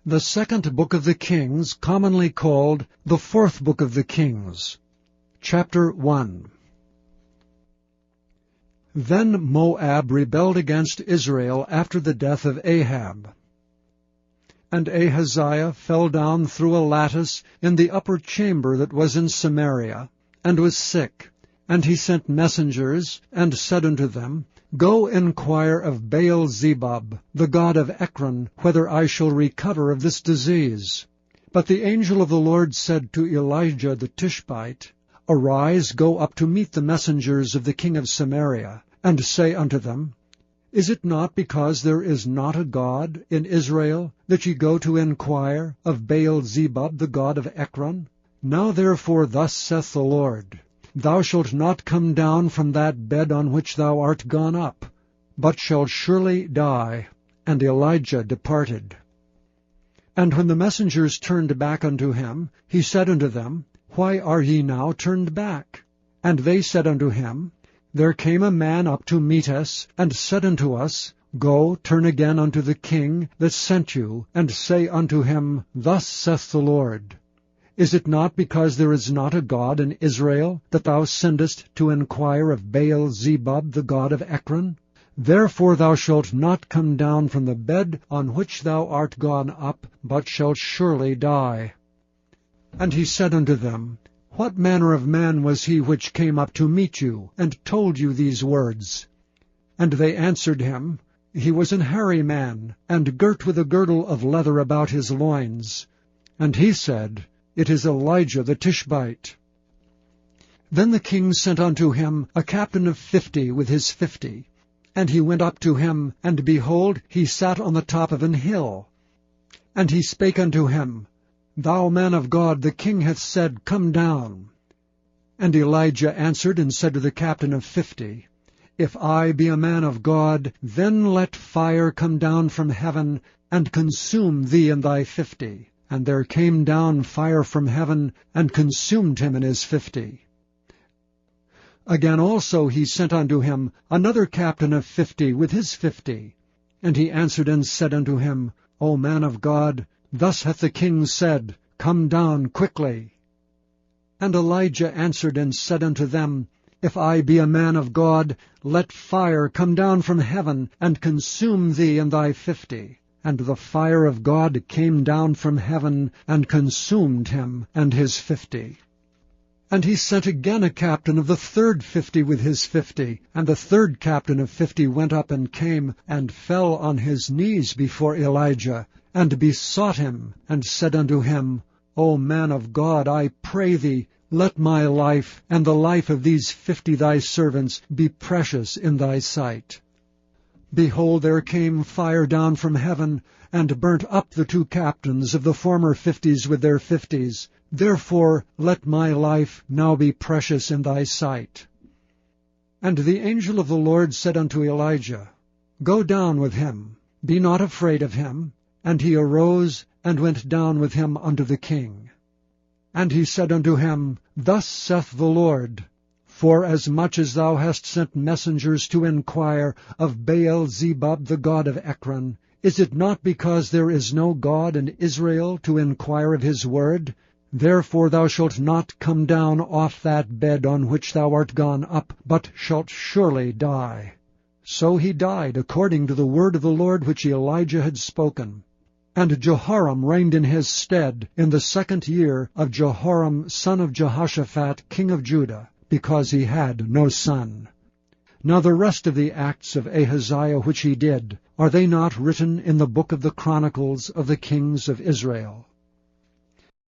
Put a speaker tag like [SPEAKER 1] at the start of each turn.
[SPEAKER 1] The second book of the Kings, commonly called the fourth book of the Kings. Chapter 1. Then Moab rebelled against Israel after the death of Ahab. And Ahaziah fell down through a lattice in the upper chamber that was in Samaria, and was sick. And he sent messengers, and said unto them, Go inquire of Baal-zebub, the god of Ekron, whether I shall recover of this disease. But the angel of the Lord said to Elijah the Tishbite, Arise, go up to meet the messengers of the king of Samaria, and say unto them, Is it not because there is not a God in Israel, that ye go to inquire of Baal-zebub, the god of Ekron? Now therefore thus saith the Lord, Thou shalt not come down from that bed on which thou art gone up, but shalt surely die. And Elijah departed. And when the messengers turned back unto him, he said unto them, Why are ye now turned back? And they said unto him, There came a man up to meet us, and said unto us, Go, turn again unto the king that sent you, and say unto him, Thus saith the Lord, Is it not because there is not a God in Israel, that thou sendest to inquire of Baal-zebub, the god of Ekron? Therefore thou shalt not come down from the bed on which thou art gone up, but shalt surely die. And he said unto them, What manner of man was he which came up to meet you, and told you these words? And they answered him, He was an hairy man, and girt with a girdle of leather about his loins. And he said, It is Elijah the Tishbite. Then the king sent unto him a captain of 50 with his 50. And he went up to him, and behold, he sat on the top of an hill. And he spake unto him, Thou man of God, the king hath said, Come down. And Elijah answered and said to the captain of 50, If I be a man of God, then let fire come down from heaven, and consume thee and thy 50. And there came down fire from heaven, and consumed him and his 50. Again also he sent unto him another captain of 50 with his 50. And he answered and said unto him, O man of God, thus hath the king said, Come down quickly. And Elijah answered and said unto them, If I be a man of God, let fire come down from heaven, and consume thee and thy 50. And the fire of God came down from heaven, and consumed him and his 50. And he sent again a captain of the third 50 with his 50. And the third captain of 50 went up and came, and fell on his knees before Elijah, and besought him, and said unto him, O man of God, I pray thee, let my life, and the life of these 50 thy servants, be precious in thy sight. Behold, there came fire down from heaven, and burnt up the 2 captains of the former 50s with their 50s. Therefore let my life now be precious in thy sight. And the angel of the Lord said unto Elijah, Go down with him, be not afraid of him. And he arose, and went down with him unto the king. And he said unto him, Thus saith the Lord, Forasmuch as thou hast sent messengers to inquire of Baal-zebub the god of Ekron, is it not because there is no God in Israel to inquire of his word? Therefore thou shalt not come down off that bed on which thou art gone up, but shalt surely die. So he died according to the word of the Lord which Elijah had spoken. And Jehoram reigned in his stead in the 2nd year of Jehoram son of Jehoshaphat king of Judah, because he had no son. Now the rest of the acts of Ahaziah which he did, are they not written in the book of the Chronicles of the kings of Israel?